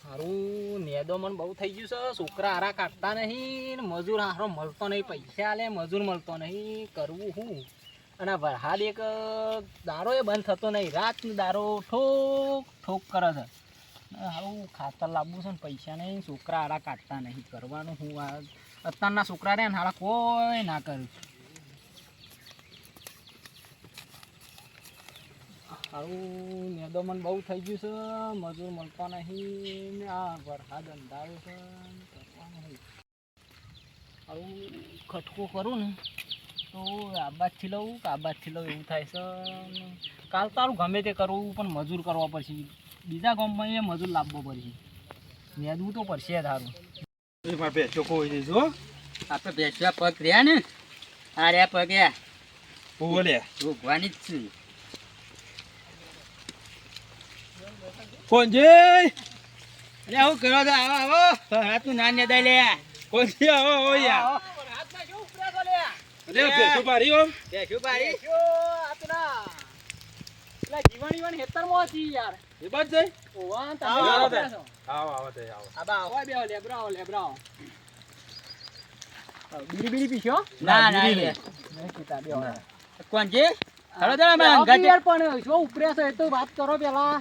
હારું નેદો મને બહુ થઈ ગયું છે. છોકરા હારા કાઢતા નહીં, મજૂર હારો મળતો નહીં, પૈસા આલે મજૂર મળતો નહીં, કરવું શું? અને વરસાદ એક દારો એ બંધ થતો નહીં, રાત દારો ઠોક ઠોક કરે છે. હારું ખાતર લાવવું છે ને પૈસા નહીં, છોકરા હારા કાઢતા નહીં, કરવાનું હું? આ અત્યારના છોકરા રહ્યા ને હારા કોઈ ના કર્યું. હારું નેદો મને બહુ થઈ ગયું છે, મજૂર મળતા નહીં ને આ વરસાદ અંધારો છે, કરવાનું હારું ખટકો કરું ને તો આબાદથી લઉં કે આબાદથી લઉં એવું થાય છે. કાલ તારું ગમે તે કરવું પણ મજૂર કરવા પડશે, બીજા ગામમાં એ મજૂર લાવવો પડશે, નેદવું તો પડશે તારું. આપણે બેસવા પગ રહ્યા ને, આ રહ્યા પગ ભગવાની જ છે. કોણજી અરે હું કરો છો? આવો આવો, હાથનું ના નેદાય લે. કોણજી આવો આવો યાર. અરે બેસો પારી ઓમ. બેસું પાડી. જીવન હેતરમાં હતી યાર. એ બાદ જઈ. ઓવા તમે આવો આવો તે. બેસો. આવો તે આવો. આબા આવો બેહો લેબરાઓ લેબરાઓ. બીડી બીડી પીશો? ના ના નહીં પીતા બેહો. કોણ છે? હલો જરા મેં બેહો અંગાત. યાર પણ શું ઉપર્યા છો એ તો વાત કરો પેલા.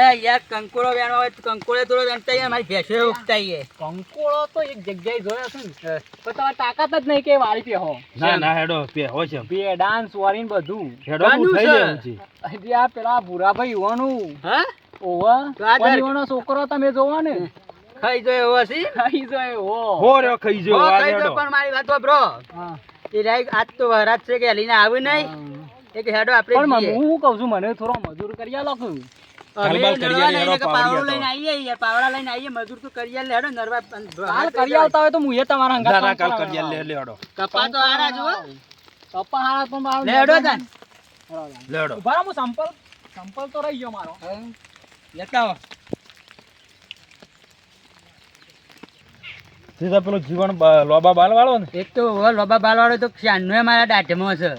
એ યાર કંકોળો વેણવા હોય તો કંકોળે થોડો વેણતા મારી ભેંસો ઉગતાઈએ. કંકોળો તો એક જગ્યાએ જોયો છે ને, પણ તમારે તાકાત જ નહીં કે વાળી પેહો. ના ના હેડો પે હો છે. બે ડાન્સ વારીને બધું. હેડો હું થઈ લેવું છે. હજી આ પેલા ભૂરાભાઈ યુવાનું. હા? ઓવા તો આ દર- યુવાનો છોકરો તમે જોવો ને. ખાઈ જો એવો છે? ખાઈ જાય હો. હો રે ખાઈ જો હો, આ ખાઈ જો હેડો. પણ મારી વાત વાપરો. હા. એ રાઈ આજ તો વરાત છે કે હલીને આવ્યું નહીં. એક હેડો આપણે પણ જઈએ. હું કહું છું મને થોડો મજૂર કરી આલો કે. હવે કાલબાલ કરી નરવા આલીએ, લઈને હેડો કે પાવડો પાવડિયા લઈને આવીએ યાર, પાવડા લઈને આવીએ, મજૂર તો કરી આલે. હેડો નરવા કાલ કરી આવતા હોય તો હું એ તમારા હંગાત ના ના કામ કાલ કરાવવા કરી લે આવું. લે હેડો. કપા તો આરા જુઓ. કપ્પા હારા પણ ભાવ લે હેડો તાન. લે હેડો. ઉભા રહો, હું સંપલ તો રહી ગયો મારો. લેતા આવો. સીધા પેલો જીવન લોબા બાલ વાળો ને. એક તો લોબા બાલવાળો તો શાનનો મારા દાઢમાં છે.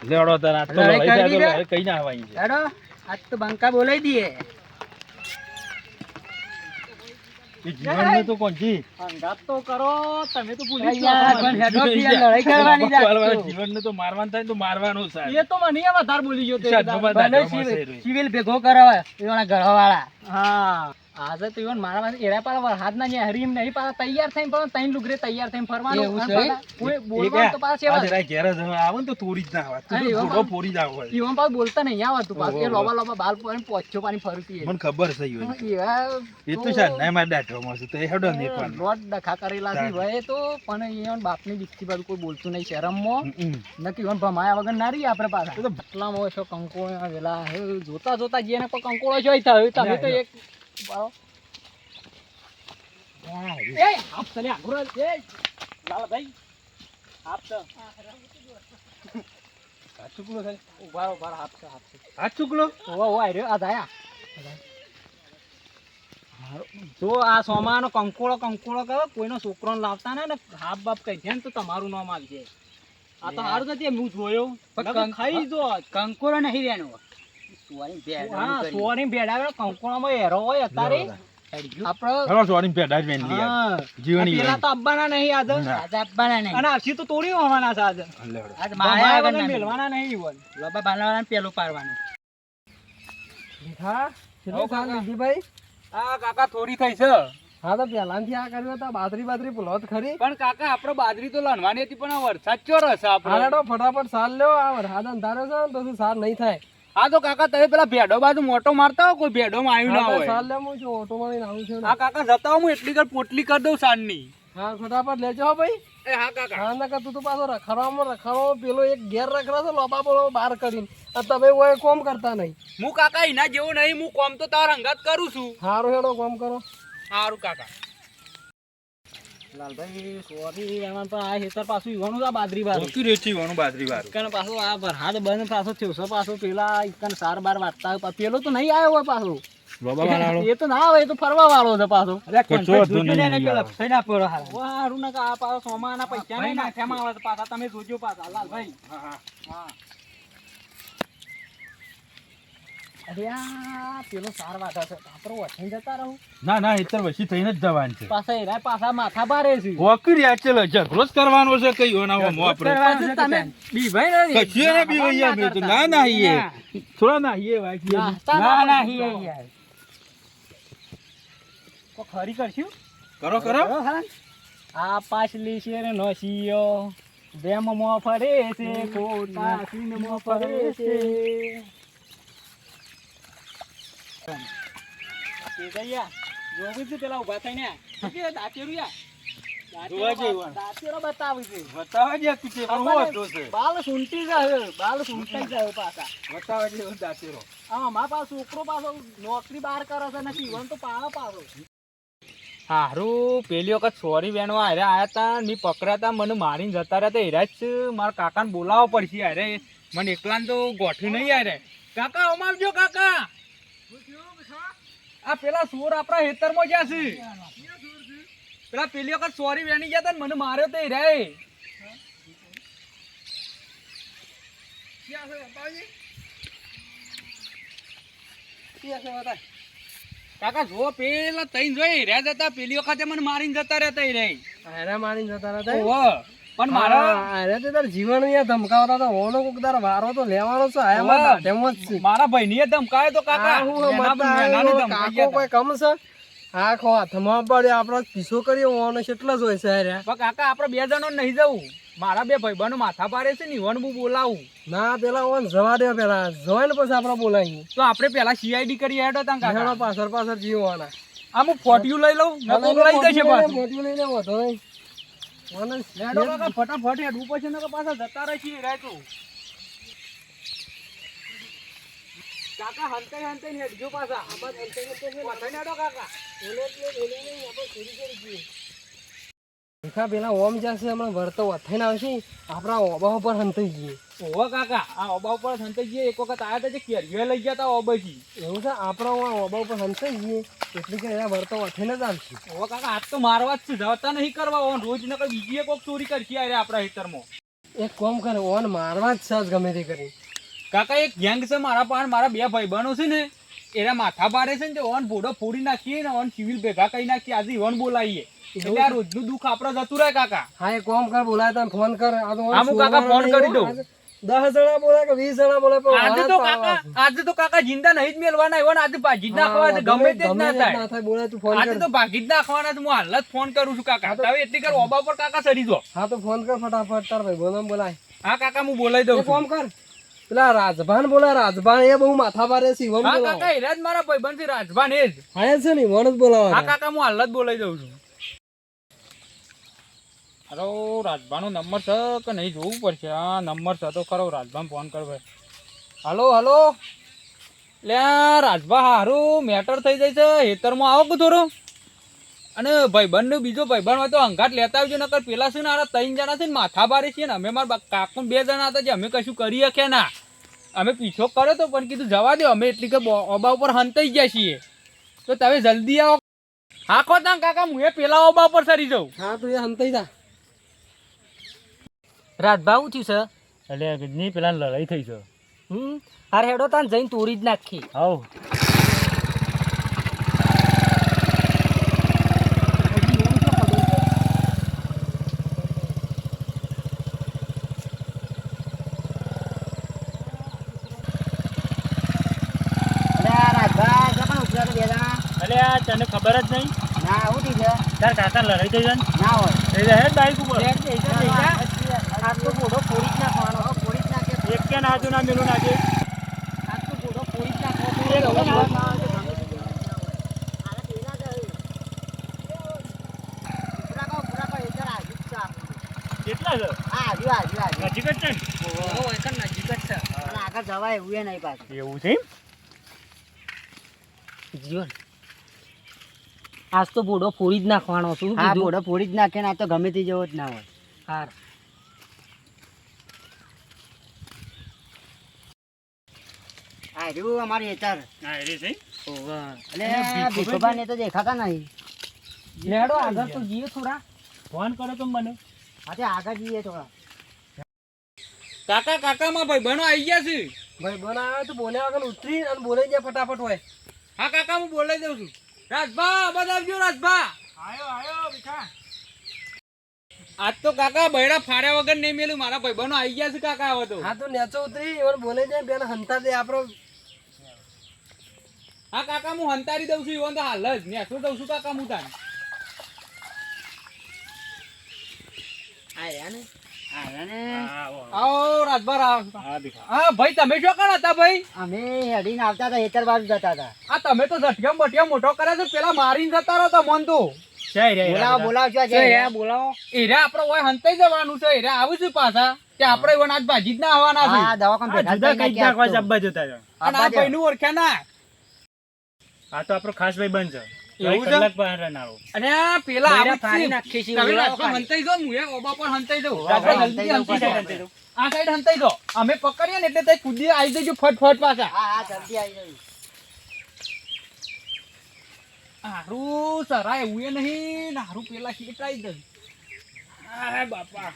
લે હેડો તાર આ તો લડાઈ લઈ જાય કરવી તો છે? કઈ ના આવવાની છે. હેડો આજ તો બંકા બોલાવી દઈએ. એ જીવનને તો કોણજી. હંગાત તો કરો, તમે તો ભૂલી જ યાર, જાઓ. પણ હેડો થી લડાઈ કરવાની લોબા બાલ વાળો જાત. જીવનને તો મારવાનું થાય ને તો મારવાનું સાહેબ. એ તો મને વધારે ભૂલી ગયો તે શાનનો દાડો. ભલે દાઢમાં છે રે. સિવિલ ભેગો કરાવે એવાના ઘરવાળા. હા આજે તો ઈવન મારા પાસે એરા પાછા હાથ ના ન્યા હરીમ નહીં પાછા તૈયાર થઈને પણ ત્રણ લુગરે તૈયાર થઈને ફરવાનું. એવું છે? અને પાછા કોઈ એ બોલવાનું તો પાછા કે સેવા. આ જરા ઘેર જ આવે ને તો તોડી જ ના આવે. તું અરે તો એવા ઘોડો ફોડી જ આવે. ઈવન પાછું બોલતા નહીં આવડતું પાછું. એ ઓહો. લોબા લોબા બાલ પોઈને પોચ્છો પાણી ફરતી મને ખબર છે ઈ વળી. એવા એ તો છે ને મારે દાઢવામાં છે તો એ હેડો ને એકવાર. રોડ ડખા કરેલા છે ભાઈ તો પણ ઈવન બાપની દીકરી બાજુ કોઈ બોલતું નહીં શરમમાં. નક્કી ઈવન ભમાયા વગર ના રહીએ આપણે પાછા. તો આટલામાં હોય છો કંકોળા વેલા હે જોતા જોતા જેને કોઈ કંકોળો જોઈ થાય તમે તો એક ઉભા રહો. એ આપ ચલે આગળ એ લાલભાઈ આપ તો ચૂકલો થાય. ઉભા રહો, ઉભા રહો, આપ તો આપ તો હાથ ચૂકલો. ઓવા ઓવા આર્યો આ દાયા જો આ સોમાનો કંકોળો કરો કોઈનો છોકરો લાવતા ને હાફ બાપ કહી દે ને તો તમારું નામ આવશે. આ તો હારું નથી હું જોયો પણ ખાઈ જો કંકોરો નહીં રેનો. સુવાની ભેળ હા સોરી ભેડાવે કંકોળામાં હેરો હોય અત્યારે આપણો હેડો સોરી પેડા જ મેન લી યાર. હા જીવણી પેલા તો અબ્બાના નહીં આજે ના. આજે આપવાના નહીં. અને હરસી તો તોડી હોવાના છે આજે લે હેડો. આજ માયા માયા વગર વગર મેલવાના નહીં ઈવન. લોબા બાલવાળાને પેલું પાડવાનું. હા કેટલી સાલ લીધી ભાઈ આ કાકા થોડી થઈ છે. હા તો પહેલાથી આ કર્યું હતા બાજરી પુલોત ખરી પણ કાકા આપણે બાજરી તો લણવાની હતી પણ આ વરસાદ ચો રહેશે આપણે. હાલેડો ફટાફટ સાર લ્યો આ વરસાદ અંધારો છે ને તો શું સાર નહીં થાય હા તો કાકા તમે પેલા ભેડો બાજુ મોટો મારતા હો કોઈ ભેડો માં આવ્યું ના હા તો હોય. સાર લે હું છું ઓટો મારીને આવું છું ને. હા કાકા જતા હું એટલી કર પોટલી કરી દઉં સાંજની. હા ફટાફટ લેજો હો ભાઈ એ હા કાકા હા નકર તું તો પાછો રખડવામાં પેલો એક ઘેર રખડા છે લોબા બોલો બહાર કરીને અને તમે ઓય કોમ કરતા નહીં હું કાકા એના જેવું નહીં, હું કોમ તો તાર અંગાત કરું છું. હારું હેડો કોમ કરો સારું કાકા. લાલભાઈ સોરી એમાં પણ આ હેતર પાછું ઈવાનું આ બાજરી વાળું ઓકી રેચી વાનું બાજરી વાળું. ઈકન પાછું આ વરસાદ બંધ પાછો થયો છે પાછો પેલા ઈકન સાર બાર વાટતા હોય. પેલો તો નહીં આવ્યો હોય પાછો. લોબા વાળો. એ તો ના આવે, એ તો ફરવા વાળો છે પાછો. કચો હતું નહીં યાર. હારું ના આ પાછો સોમાના પૈસા નહીં નાખ્યામાં આવે તો પાછા તમે જોજો પાછા લાલભાઈ. હા હા. હા અરે આ પેલો સાર વાટા છે આપણો વઠીને જતા રહું ના ના હેતર વસી થઈને જ જવાનું છે પાછા એના પાછા માથા બારે છે વકરી આ ચલો ઝઘડો જ કરવાનો છે કઈ હોના મો આપણે પાછું તમે બીભાઈ ને કચ્છી ને બી વૈયા મે તો ના ના હીએ થોડા ના હીએ વાકી ના ના હી યાર કો ખરી કરશું કરો કરો આ પાછલી શેર નો શિયો બેમ મો ફરે છે કોટા સીન મો ફરે છે કે ગયા જોવું છે પેલા ઉભા થઈને કે દાચેરું યા જોવા જેવું. દાચેરો બતાવી છે બતાવા જે કીધે પણ હું હતો છે બાલ સુંટી જાય બાલ સુંટાઈ જાય પાછા બતાવા જે હું દાચેરો આ મારા પાસે છોકરો પાછો નોકરી બહાર કરે છે ને જીવન તો પાડો પાડો હારું પેલી વખત સોરી બેનવા હારે આયા તા ની પકડાતા મને મારીને જતા રહ્યા તા જ મારા કાકાને બોલાવવો પડશે હારે મને એકલાને તો ગોઠવી નહીં હારે કાકા ઓમાવજો કાકા આ પેલા સોર આપણા હેતરમાં જ્યાં છે પેલા પેલી વખત સોરી બેની ગયા તા ને મને માર્યો તો રે કાકા જો પેલા તઈ જોઈ રહ્યા જતા પેલી વખતે મને મારીને જતા રહેતા રે હારા મારીને જતા હતા ઓહો પણ મારા અરે તે તાર જીવન અહીંયા ધમકાવતા હતા ઓનો કોક તાર વારો તો લેવાનો છે આયામાં દાઢેમાં જ છે મારા ભાઈની એ ધમકાયો તો કાકા આ હું એના મતા નાની આવ્યો, ધમકાઈ કાકો ગયા કોઈ કમ છે આખો હાથમાં પડે આપણે પીછો કરીએ ઓનો કેટલા જ હોય છે હાર્યા. પણ કાકા આપણે બે જણો નહીં જવું મારા બે ભાઈબંધો માથા પારે છે ને ઈવન હું બોલાવું ના પેલા ઓન જવા દે પેલા જોઈ ને પછી આપણે બોલાવીએ તો આપણે પેલા સીઆઈડી કરી હેડો તા કાકા હેડો પાછળ પાછળ જીવવાના આ હું ફોટિયું લઈ લઉં ને કોક લઈ જશે પાછું મોટી લઈને વધો નહીં ઓને હેડો કાકા ફટાફટ હેડવું પડશે ને કે પાછા જતા રહેશે રે તું કાકા હંતાઈ હંતાઈ હેડજો પાછા આમાં હંતાઈ હેડો કાકા દેખા પેલા ઓમ જશે હમણાં વળતો વથાઈને આવશે આપણા ઓબા ઉપર હંતાઈ જઈએ. ઓહો કાકા આ ઓબા ઉપર હંતાઈ જઈએ એક વખત આયા તા જે કેરીઓ લઈ ગયા તા ઓબાજી એવું છે આપણા ઓબા ઉપર હંતાઈ જઈએ એટલે કે અહીંયા વળતો વથાઈને જ આવશે. ઓહો કાકા આજ તો મારવા જ છે જતા નહીં કરવા ઓન રોજ નકર બીજી કોક ચોરી કરશે આરે આપણા હેતરમાં એક કોમ કરે ઓન મારવા જ છે જ ગમે તે કરી. કાકા એક ગેંગ છે મારા પાસે મારા બે ભાઈબંધો છે ને એના માથા પાડે છે ને તે ઓન ભોડો ફોડી નાખીએ ને ઓન સિવિલ ભેગા કરી નાખીએ આજે ઓન બોલાવીએ એટલે આ રોજનું દુઃખ આપણે જતું રહે કાકા હા એ કોમ કર બોલાય તને ફોન કર આ તો હા, હું કાકા ફોન કરી દઉં. 10 જણા બોલાય કે 20 જણા બોલાય પણ આજે તો કાકા જિંદા નહીં જ મેલવાના એવો ને આજે ભાગી જ નાખવાના ગમે તે જ ના થાય બોલાય તું ફોન આજે કર. તો ભાગી જ નાખવાના છે. હું હાલ જ ફોન કરું છું કાકા હવે એટલી કર ઓબા પર કાકા સરી જો હા તો ફોન કર ફટાફટ તાર ભાઈ બોલામ બોલાય. હા કાકા હું બોલાવી દઉં એ કોમ કર પેલા રાજભાન બોલા રાજભાન એ બહુ માથા ભારે છે ઈવન હા બોલાવો. કાકા એરા જ મારા ભાઈબંધ છે રાજભાન એ જ હા એ છે ને ઈવન જ બોલાવો. હા કાકા હું હાલ જ બોલાવી દઉં છું. અરે રાજભાનો નંબર છે કે નહીં જોવું પડશે. હા નંબર છે તો ખરો રાજભાન ફોન કર ભાઈ. હલો હલો લે રાજભા હારું મેટર થઈ જાય છે હેતરમાં આવો કે થોડું અને ભાઈબંધ બીજો ભાઈબંધ હોય તો અંગાટ લેતા આવજો નકર પેલા છે ને આ 3 જણા છે ને માથા ભારે છે ને અમે મારા કાકુ 2 જણા હતા જે અમે કશું કરી શકીએ ના અમે પીછો કર્યો તો પણ કીધું જવા દો અમે એટલી કે ઓબા ઉપર હંતાઈ ગયા છીએ તો તમે જલ્દી આવો. હાખો તા કાકા હું એ પેલા ઓબા ઉપર સરી જાઉં. હા તું એ હંતાઈ જા. રાજભા શું થયું છે એટલે ની પેલા લડાઈ થઈ છે અરે હેડો તાન જઈને તોડી જ નાખી આવ એટલે આ તને ખબર જ નહીં ના આવું થઈ છે તાર કાકા લડાઈ થઈ જાય ને ના હોય થઈ જાય હે બાઈક ઉપર આ તો ઘોડો ફોડી જ નાખવાનો ફોડી જ નાખે એક કે ના ના મેલું નાખે આ તો ઘોડો ફોડી જ નાખવાનો કેટલા છે નજીક જ છે ને નજીક જ છે. આગળ જવાય એવું એ નહીં પાછું એવું છે એમ? જીવન આજ તો બોડો ફોડી જ નાખવાનો શું હા કીધું બોડો ફોડી જ નાખે ને આ તો ગમે તે જેવો જ ના હોય. હાર આ રહ્યું અમારી હેતર. હા એ છે એટલે ભીખુભા ને તો દેખાતા નહીં. લેડો આગળ તો જઈએ થોડા ફોન કરો તો મને હા તે આગળ જઈએ થોડા. કાકા કાકા માં ભાઈ બનો આવી ગયા છે ભાઈ બનાવે તો બોલ્યા વગર ઉતરી અને બોલાઈ જાય ફટાફટ હોય. હા કાકા હું બોલાઈ દઉં છું. રાજભા બતાવજો રાજભા. આયો બીઠા. આજ તો કાકા બૈડા ફાડ્યા વગર નહીં મેલું. મારા ભાઈબંધો આવી ગયા છે કાકા હવે તો. હા તો નેચો ઉતરી એમને બોલાઈ જાય બેન હંતા દે આપણો. હા કાકા હું હંતારી દઉં છું. ઈવન તો હાલ જ નેસો દઉં છું કાકા હું તાને. આવો રાજભા હા ભાઈ તમે શું કરો હતા ભાઈ? અમે હેડીને આવતા હતા હેતર બાજુ જતા હતા. આ તમે તો ઝટક્યા બટિયા મોટો કરે છે. પેલા મારીને જતા રહો તો મન તો. બોલાવો બોલાવો. એરા આપડે ઓય હંતાઈ જવાનું છે. એરા આવું છે પાછા. તે આપડે ઈવન આજ ભાજી જ ના આવવાના છે. હા દવાખાને ભેગા થઈ નાખ્યા આજ તો. અને આ ભાઈનું ઓળખ્યા ના. આ તો આપણો ખાસ ભાઈ બંધ છે. એવું છે? કલાક બહાર ના આવો. અને આ પેલા આવું જ ફાડી છે. નાખી છે. તમે રાજભા હંતાઈ જાઓ, હું એ ઓબા પર હંતાઈ જાઉં. ઓબા પર રાજભા હંતાઈ જલ્દી જાઉં, હંતાઈ જાઓ. હંતાઈ જાઉં. આ સાઈડ હંતાઈ દો. અમે પકડીએ ને એટલે તે કૂદી આવી જજો ફટ પાછા. હા જલ્દી આવી જાય. હારું સરાય એવું એ નહીં ને હારું પેલા શેટાઈ દે. આ બાપા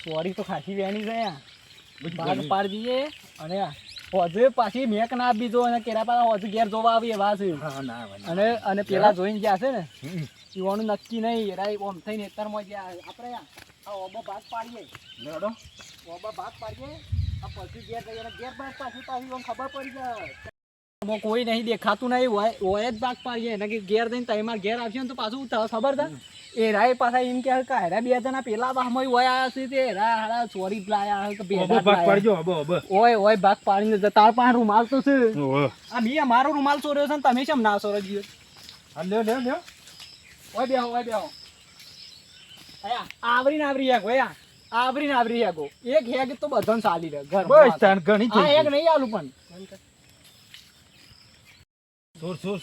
સોરી તો ખાસી વેણી છે ભાગ પાડી દઈએ. અને હોજે પાછી મેક ના આપી દો. અને કેરા પાછા હોજે ઘેર જોવા આવી એવા છે. અને પેલા જોઈને ગયા છે ને ઈવાનું નક્કી નહીં. એરા ઓમ થઈને એતરમાં ગયા. આપણે આ ઓબો ભાગ પાડીએ. ઓબો ભાગ પાડીએ. આ પછી ઘેર જઈએ અને ઘેર ભાગ પાછી ઓમ ખબર પડી જાય. આમાં કોઈ નહીં દેખાતું નહીં હોય જ ભાગ પાડીએ. એને કે ઘેર જઈને તમારે ઘેર આવશે ને તો પાછું ખબર છે એ રાય પાછા એમ કે હેરા બે જણા પેલા વાહમાં હોય આવ્યા છે. તે હેરા હારા ચોરી જ લાયા કે ભેગા જ લાયા. ઓય ભાગ પાડીને જતા. તાર પાસે રૂમાલ તો છે. આ મી મારો રૂમાલ ચોર્યો છે ને તમે કેમ ના ચોરો જીઓ? ઓય બેહો. આયા આવરીને આવરી હેગો. એક હેગ તો બધાને ચાલી રહે ઘર. બસ તાન ઘણી આ હેગ નહીં આલું પણ.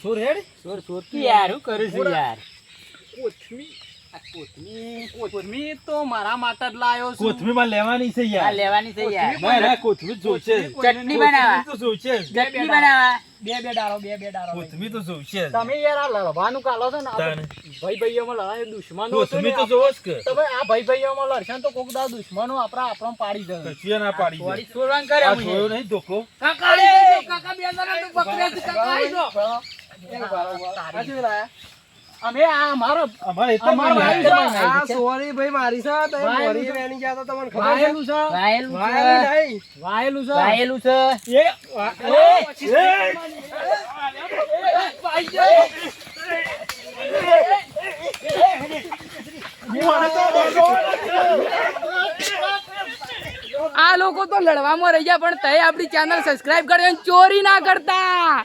સોર હેડ. યાર હું કરું છું યાર. કોથમી તો મારા માટે જ લાયો છું. કોથમીમાં લેવાની છે આ યાર. લેવાની છે યાર. ના કોથમી જોશે. ચટણી બનાવવા. તો જોશે. ચટણી બનાવવા. બે ડાળો. કોથમી તો જોશે. તમે યાર આ લડવાનું કાલો છો ને તાને. ભાઈઓમાં લડાય દુશ્મનો છે ને. કોથમી તો જોવો જ કે. તમે આ ભાઈઓમાં લડશે ને તો કોક દા દુશ્મનો આપણો પાડી દે. કશું ના પાડી દે. થોડી છોડવાન કરે આ જોયો નહીં ધોકો. કાકા બે જણા તો પકડ્યા છે. કાકા આવી જાઓ. સાચું લાયા. અમે આ અમારો અમારે એ તો અમારો નહીં ભાઈ લાયા. છે. આ સોરી ભાઈ મારી છે તમે મોરી વેણી ગયા તો તમને ખબર છે? વાયેલું છે. વાયેલું વાયેલી છે. નહીં. વાયેલું છે. વાયેલું છે. આ લોકો તો લડવામાં રહી ગયા પણ તય આપણી ચેનલ સબસ્ક્રાઇબ કરજો ચોરી ના કરતા.